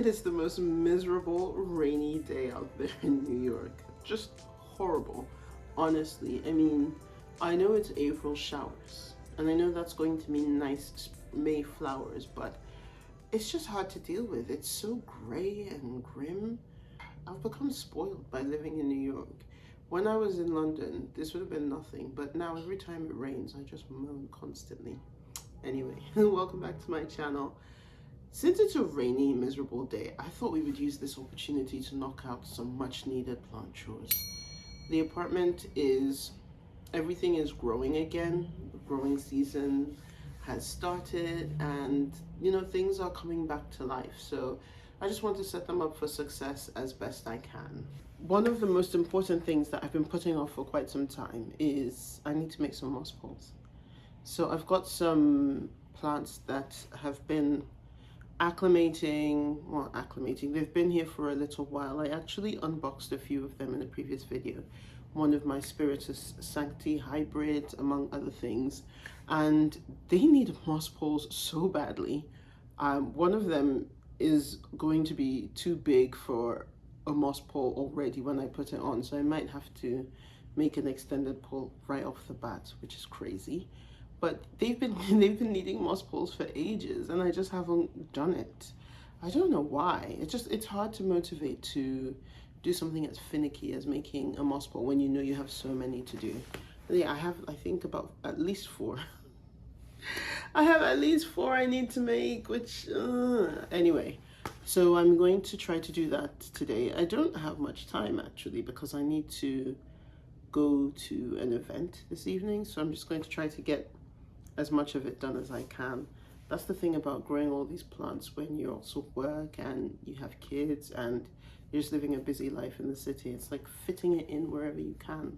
It is the most miserable rainy day out there in New York. Just horrible, honestly. I mean, I know it's April showers, and I know that's going to mean nice May flowers, but it's just hard to deal with. It's so gray and grim. I've become spoiled by living in New York. When I was in London, this would have been nothing, but now every time it rains, I just moan constantly. Anyway, welcome back to my channel. Since it's a rainy, miserable day, I thought we would use this opportunity to knock out some much needed plant chores. The apartment everything is growing again. The growing season has started and, things are coming back to life. So I just want to set them up for success as best I can. One of the most important things that I've been putting off for quite some time is I need to make some moss poles. So I've got some plants that have been acclimating, they've been here for a little while. I actually unboxed a few of them in a previous video, one of my Spiritus Sancti hybrids among other things, and they need moss poles so badly. One of them is going to be too big for a moss pole already when I put it on, so I might have to make an extended pole right off the bat, which is crazy. But they've been needing moss poles for ages, and I just haven't done it. I don't know why. It's hard to motivate to do something as finicky as making a moss pole when you know you have so many to do. But yeah, I think about at least 4. I have at least 4 I need to make, which anyway. So I'm going to try to do that today. I don't have much time actually because I need to go to an event this evening, so I'm just going to try to get as much of it done as I can. That's the thing about growing all these plants when you also work and you have kids and you're just living a busy life in the city. It's like fitting it in wherever you can.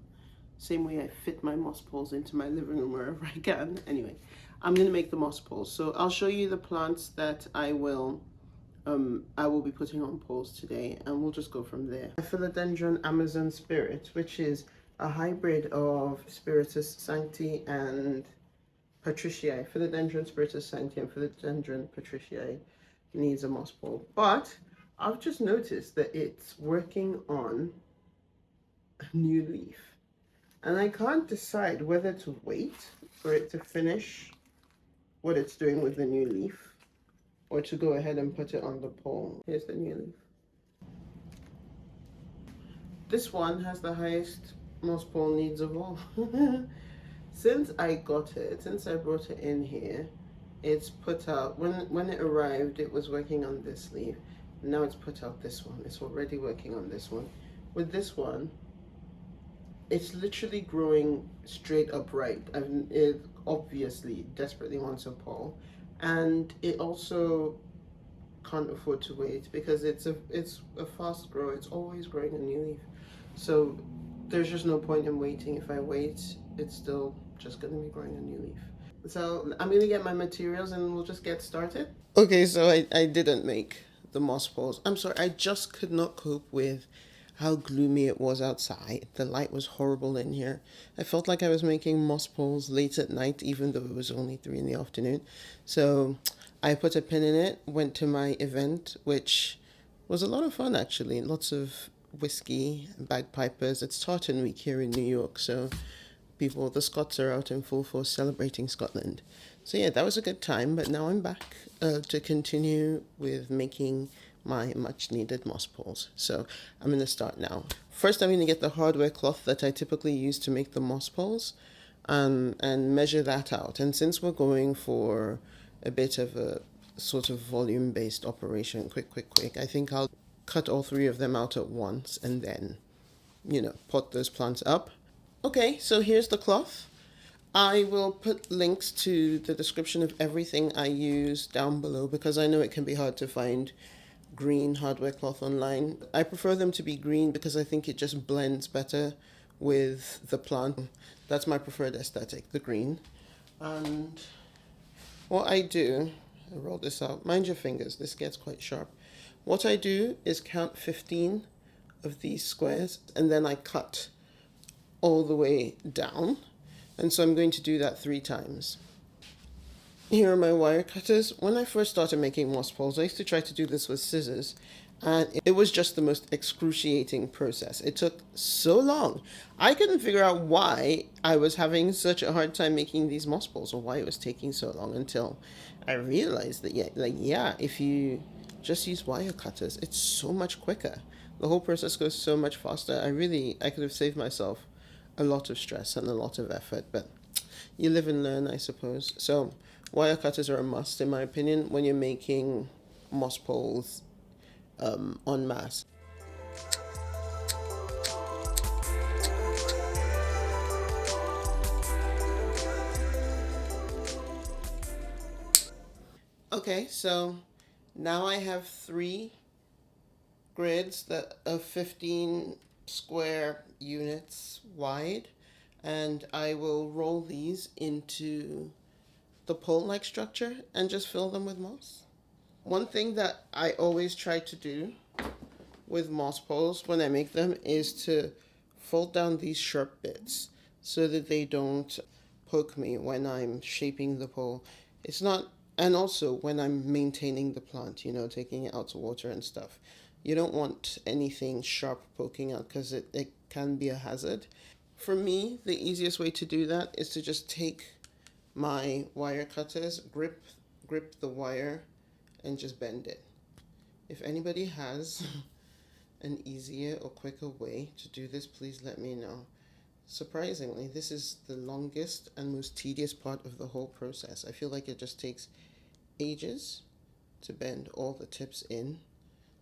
Same way I fit my moss poles into my living room wherever I can. Anyway, I'm gonna make the moss poles. So I'll show you the plants that I will be putting on poles today, and we'll just go from there. Philodendron Amazon Spirit, which is a hybrid of Spiritus Sancti and Patriciae. Philodendron Spiritus Sancti and Philodendron Patriciae needs a moss pole, but I've just noticed that it's working on a new leaf, and I can't decide whether to wait for it to finish what it's doing with the new leaf or to go ahead and put it on the pole. Here's the new leaf. This one has the highest moss pole needs of all. Since I brought it in here, it's put out, when it arrived, it was working on this leaf. Now it's put out this one. It's already working on this one. With this one, it's literally growing straight upright. It obviously desperately wants a pole. And it also can't afford to wait because it's a fast grower. It's always growing a new leaf. So there's just no point in waiting. If I wait, it's still just gonna be growing a new leaf. So I'm gonna get my materials and we'll just get started. Okay, so I didn't make the moss poles. I'm sorry, I just could not cope with how gloomy it was outside. The light was horrible in here. I felt like I was making moss poles late at night, even though it was only 3 in the afternoon. So I put a pin in it, went to my event, which was a lot of fun actually. Lots of whiskey, bagpipers. It's Tartan Week here in New York, so the Scots are out in full force celebrating Scotland. So yeah, that was a good time, but now I'm back to continue with making my much needed moss poles. So I'm going to start now. First, I'm going to get the hardware cloth that I typically use to make the moss poles and measure that out. And since we're going for a bit of a sort of volume-based operation, quick, I think I'll cut all 3 of them out at once and then, pot those plants up. Okay, so here's the cloth. I will put links to the description of everything I use down below because I know it can be hard to find green hardware cloth online. I prefer them to be green because I think it just blends better with the plant. That's my preferred aesthetic, the green. And what I do, I roll this out. Mind your fingers, this gets quite sharp. What I do is count 15 of these squares and then I cut all the way down, and so I'm going to do that 3 times. Here are my wire cutters. When I first started making moss poles, I used to try to do this with scissors, and it was just the most excruciating process. It took so long. I couldn't figure out why I was having such a hard time making these moss poles, or why it was taking so long, until I realized that if you just use wire cutters, it's so much quicker. The whole process goes so much faster. I could have saved myself a lot of stress and a lot of effort, but you live and learn, I suppose. So wire cutters are a must, in my opinion, when you're making moss poles en masse. Okay, so now I have 3 grids that are 15 square units wide, and I will roll these into the pole-like structure and just fill them with moss. One thing that I always try to do with moss poles when I make them is to fold down these sharp bits so that they don't poke me when I'm shaping the pole. It's not, and also when I'm maintaining the plant, taking it out to water and stuff. You don't want anything sharp poking out because it can be a hazard. For me, the easiest way to do that is to just take my wire cutters, grip the wire, and just bend it. If anybody has an easier or quicker way to do this, please let me know. Surprisingly, this is the longest and most tedious part of the whole process. I feel like it just takes ages to bend all the tips in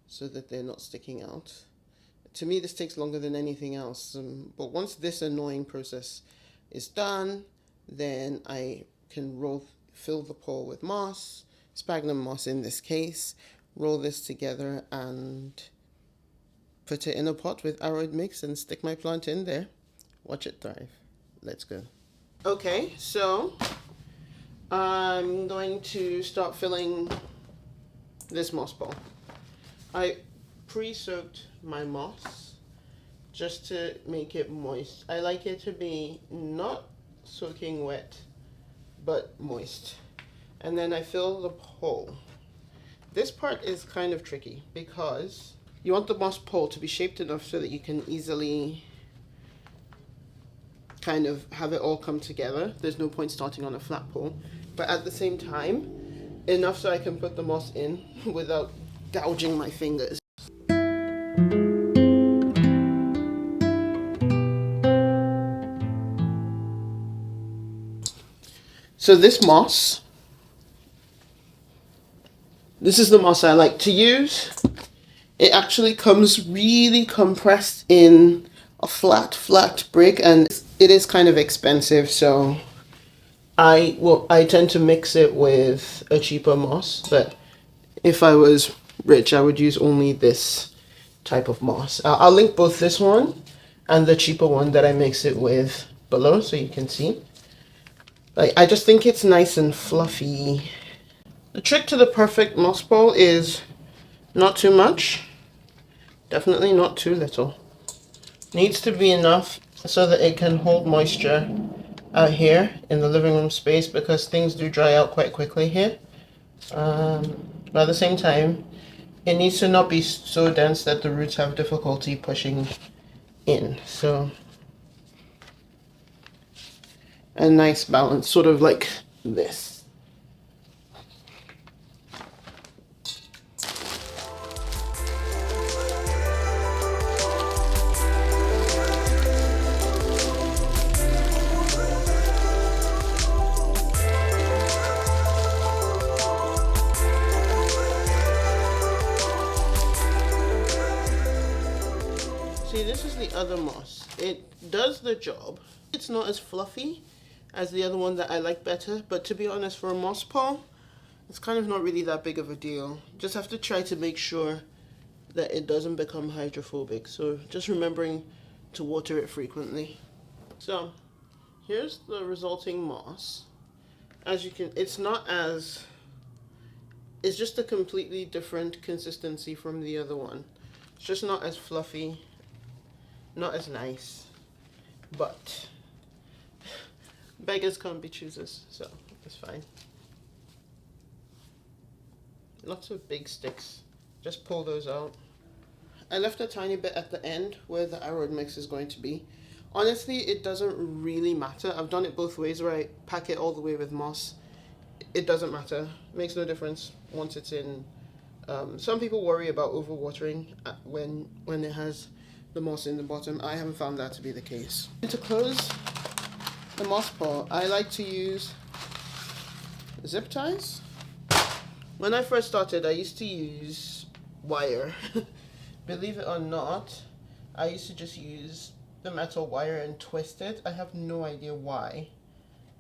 so that they're not sticking out. To me, this takes longer than anything else. But once this annoying process is done, then I can fill the pole with moss, sphagnum moss in this case, roll this together and put it in a pot with aroid mix and stick my plant in there. Watch it thrive. Let's go. Okay, so I'm going to start filling this moss bowl. I pre-soaked my moss just to make it moist. I like it to be not soaking wet, but moist. And then I fill the pole. This part is kind of tricky because you want the moss pole to be shaped enough so that you can easily kind of have it all come together. There's no point starting on a flat pole, but at the same time, enough so I can put the moss in without gouging my fingers. So this is the moss I like to use. It actually comes really compressed in a flat brick, and it is kind of expensive, so I tend to mix it with a cheaper moss, but if I was rich, I would use only this type of moss. I'll link both this one and the cheaper one that I mix it with below so you can see. I just think it's nice and fluffy. The trick to the perfect moss pole is not too much, definitely not too little. Needs to be enough so that it can hold moisture out here in the living room space, because things do dry out quite quickly here. But at the same time, it needs to not be so dense that the roots have difficulty pushing in. So a nice balance, sort of like this. See, this is the other moss. It does the job. It's not as fluffy as the other one that I like better, but to be honest, for a moss pole, it's kind of not really that big of a deal. Just have to try to make sure that it doesn't become hydrophobic. So just remembering to water it frequently. So here's the resulting moss. As you can, it's just a completely different consistency from the other one. It's just not as fluffy, not as nice, but beggars can't be choosers, so it's fine. Lots of big sticks. Just pull those out. I left a tiny bit at the end where the arrowroot mix is going to be. Honestly, it doesn't really matter. I've done it both ways where I pack it all the way with moss. It doesn't matter. It makes no difference once it's in. Some people worry about overwatering when it has the moss in the bottom. I haven't found that to be the case. And to close the moss pot, I like to use zip ties. When I first started, I used to use wire. Believe it or not, I used to just use the metal wire and twist it. I have no idea why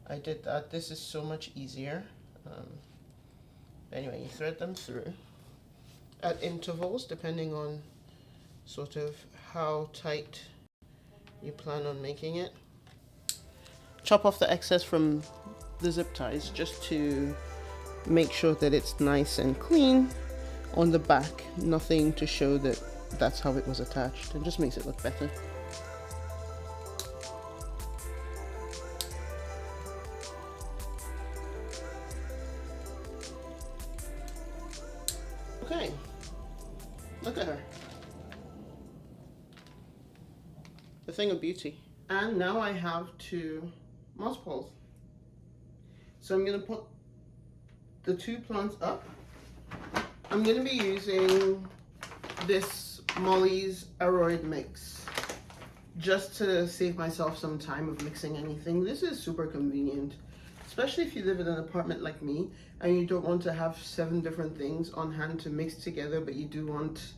I did that. This is so much easier. Anyway, you thread them through at intervals depending on sort of how tight you plan on making it. Chop off the excess from the zip ties just to make sure that it's nice and clean on the back. Nothing to show that that's how it was attached. It just makes it look better. Okay, look at her. The thing of beauty. And now I have 2 moss poles. So I'm going to put the 2 plants up. I'm going to be using this Molly's Arrowroot mix just to save myself some time of mixing anything. This is super convenient, especially if you live in an apartment like me and you don't want to have 7 different things on hand to mix together, but you do want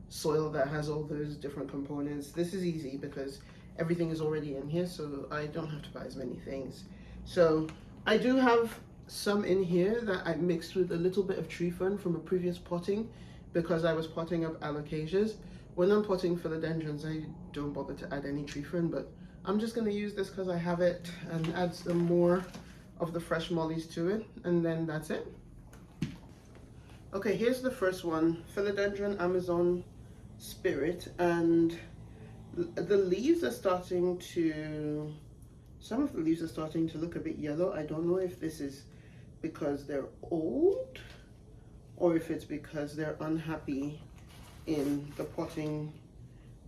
soil that has all those different components. This is easy because everything is already in here, so I don't have to buy as many things. So I do have some in here that I mixed with a little bit of tree fern from a previous potting because I was potting up alocasias. When I'm potting philodendrons, I don't bother to add any tree fern, but I'm just going to use this because I have it and add some more of the fresh mollies to it, and then that's it. Okay, here's the first one, Philodendron Amazon Spirit, and the leaves are starting to, some of the leaves are starting to look a bit yellow. I don't know if this is because they're old or if it's because they're unhappy in the potting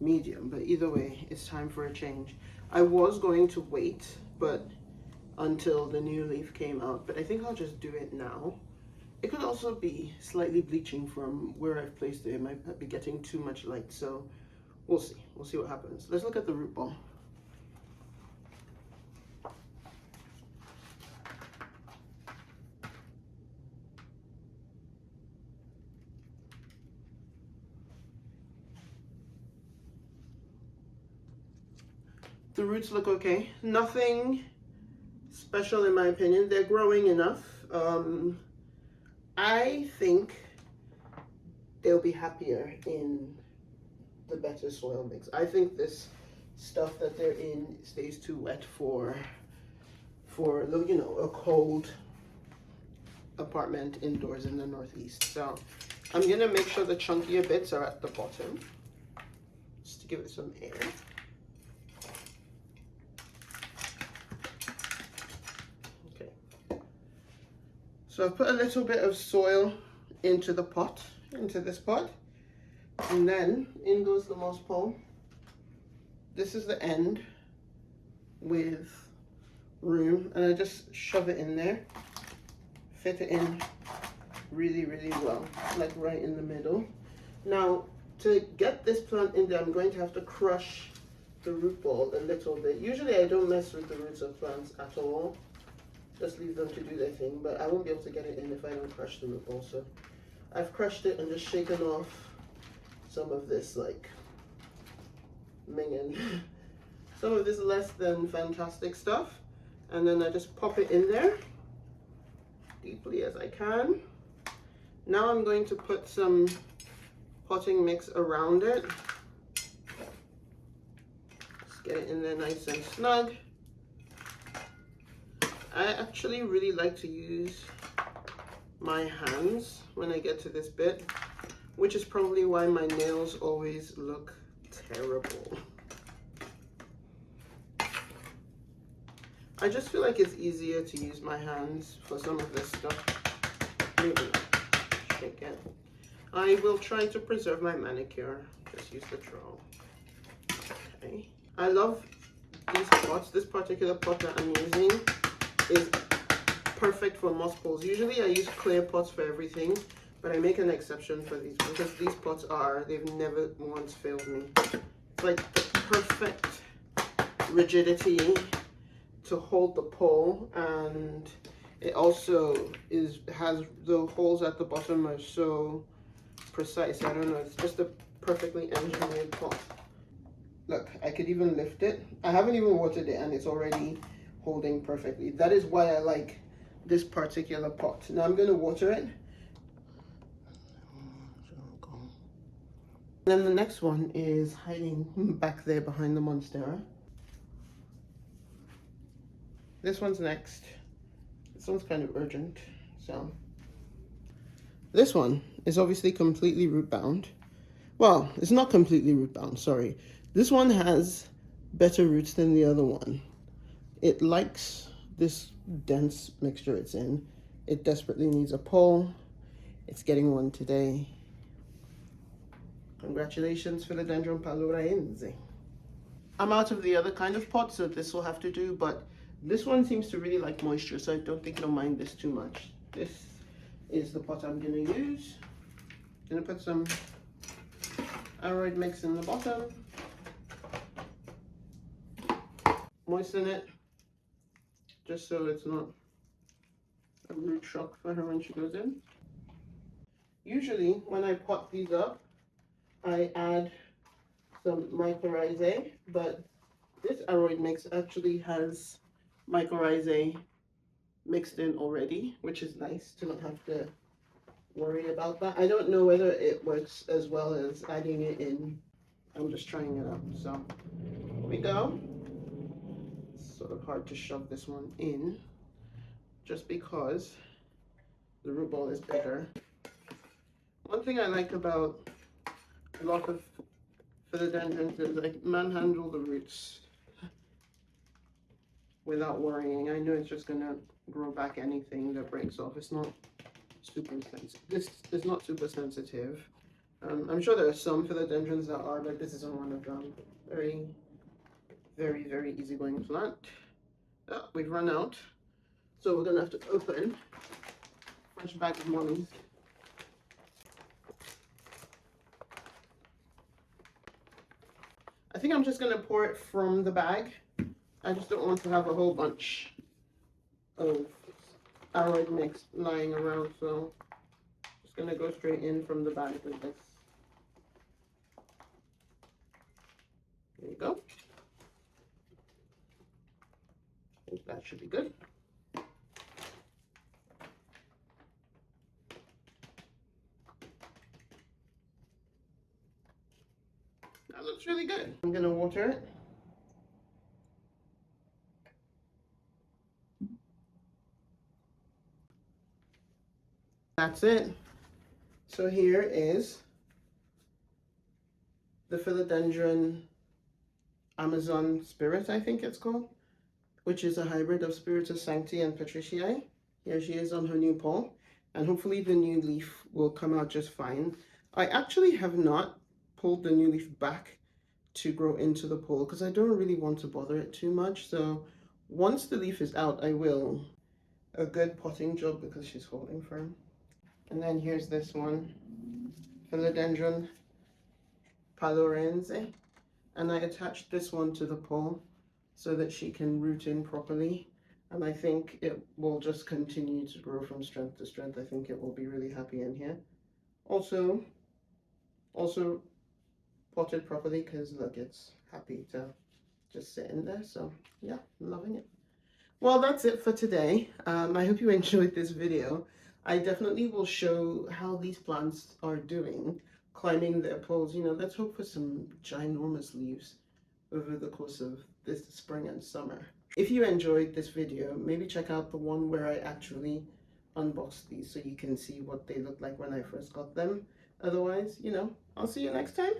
medium, but either way, it's time for a change. I was going to wait, but until the new leaf came out, but I think I'll just do it now. It could also be slightly bleaching from where I've placed it. It might be getting too much light, so we'll see. We'll see what happens. Let's look at the root ball. The roots look okay. Nothing special in my opinion. They're growing enough. I think they'll be happier in the better soil mix. I think this stuff that they're in stays too wet for you know, a cold apartment indoors in the Northeast. So I'm gonna make sure the chunkier bits are at the bottom just to give it some air. So I've put a little bit of soil into the pot, into this pot, and then in goes the moss pole. This is the end with room, and I just shove it in there, fit it in really, really well, like right in the middle. Now, to get this plant in there, I'm going to have to crush the root ball a little bit. Usually I don't mess with the roots of plants at all. Just leave them to do their thing, but I won't be able to get it in if I don't crush the root ball. So I've crushed it and just shaken off some of this like minging, some of this less than fantastic stuff, and then I just pop it in there deeply as I can. Now I'm going to put some potting mix around it. Just get it in there nice and snug. I actually really like to use my hands when I get to this bit, which is probably why my nails always look terrible. I just feel like it's easier to use my hands for some of this stuff. Maybe not. Again, I will try to preserve my manicure. Just use the trowel. Okay. I love these pots. This particular pot that I'm using is perfect for moss pools. Usually I use clear pots for everything, but I make an exception for these because these pots they've never once failed me. It's like the perfect rigidity to hold the pole, and it also has the holes at the bottom are so precise. I don't know, it's just a perfectly engineered pot. Look, I could even lift it. I haven't even watered it and it's already holding perfectly. That is why I like this particular pot. Now I'm going to water it. Then the next one is hiding back there behind the Monstera. This one's next. This one's kind of urgent. So this one is obviously completely root bound. Well, it's not completely root bound, sorry. This one has better roots than the other one. It likes this dense mixture it's in. It desperately needs a pole. It's getting one today. Congratulations, Philodendron paloraense. I'm out of the other kind of pot, so this will have to do, but this one seems to really like moisture, so I don't think it'll mind this too much. This is the pot I'm gonna use. Gonna put some Aroid mix in the bottom. Moisten it, just so it's not a root shock for her when she goes in. Usually, when I pot these up, I add some mycorrhizae, but this Aroid mix actually has mycorrhizae mixed in already, which is nice to not have to worry about that. I don't know whether it works as well as adding it in. I'm just trying it out. So here we go. It's sort of hard to shove this one in just because the root ball is bigger. One thing I like about a lot of philodendrons is I manhandle the roots without worrying. I know it's just gonna grow back anything that breaks off. It's not super sensitive. This is not super sensitive. I'm sure there are some philodendrons that are, but this isn't one of them. Very, very, very easygoing plant. Oh, we've run out, so we're gonna have to open a fresh bag of mollies. I think I'm just gonna pour it from the bag. I just don't want to have a whole bunch of Aroid mix lying around, so just gonna go straight in from the bag with this. There you go. I think that should be good. That looks really good. I'm gonna water it. That's it. So here is the Philodendron Amazon Spirit, I think it's called, which is a hybrid of Spiritus Sancti and Patriciae. Here she is on her new pole, and hopefully the new leaf will come out just fine. I actually have not pulled the new leaf back to grow into the pole because I don't really want to bother it too much. So once the leaf is out, I will. A good potting job because she's holding firm. And then here's this one, Philodendron paloraense, and I attached this one to the pole so that she can root in properly, and I think it will just continue to grow from strength to strength. I think it will be really happy in here. Also potted properly because look, it's happy to just sit in there. So yeah, I'm loving it. Well, that's it for today. I hope you enjoyed this video. I definitely will show how these plants are doing, climbing their poles. You know, let's hope for some ginormous leaves over the course of this spring and summer. If you enjoyed this video, maybe check out the one where I actually unboxed these so you can see what they looked like when I first got them. Otherwise, you know, I'll see you next time.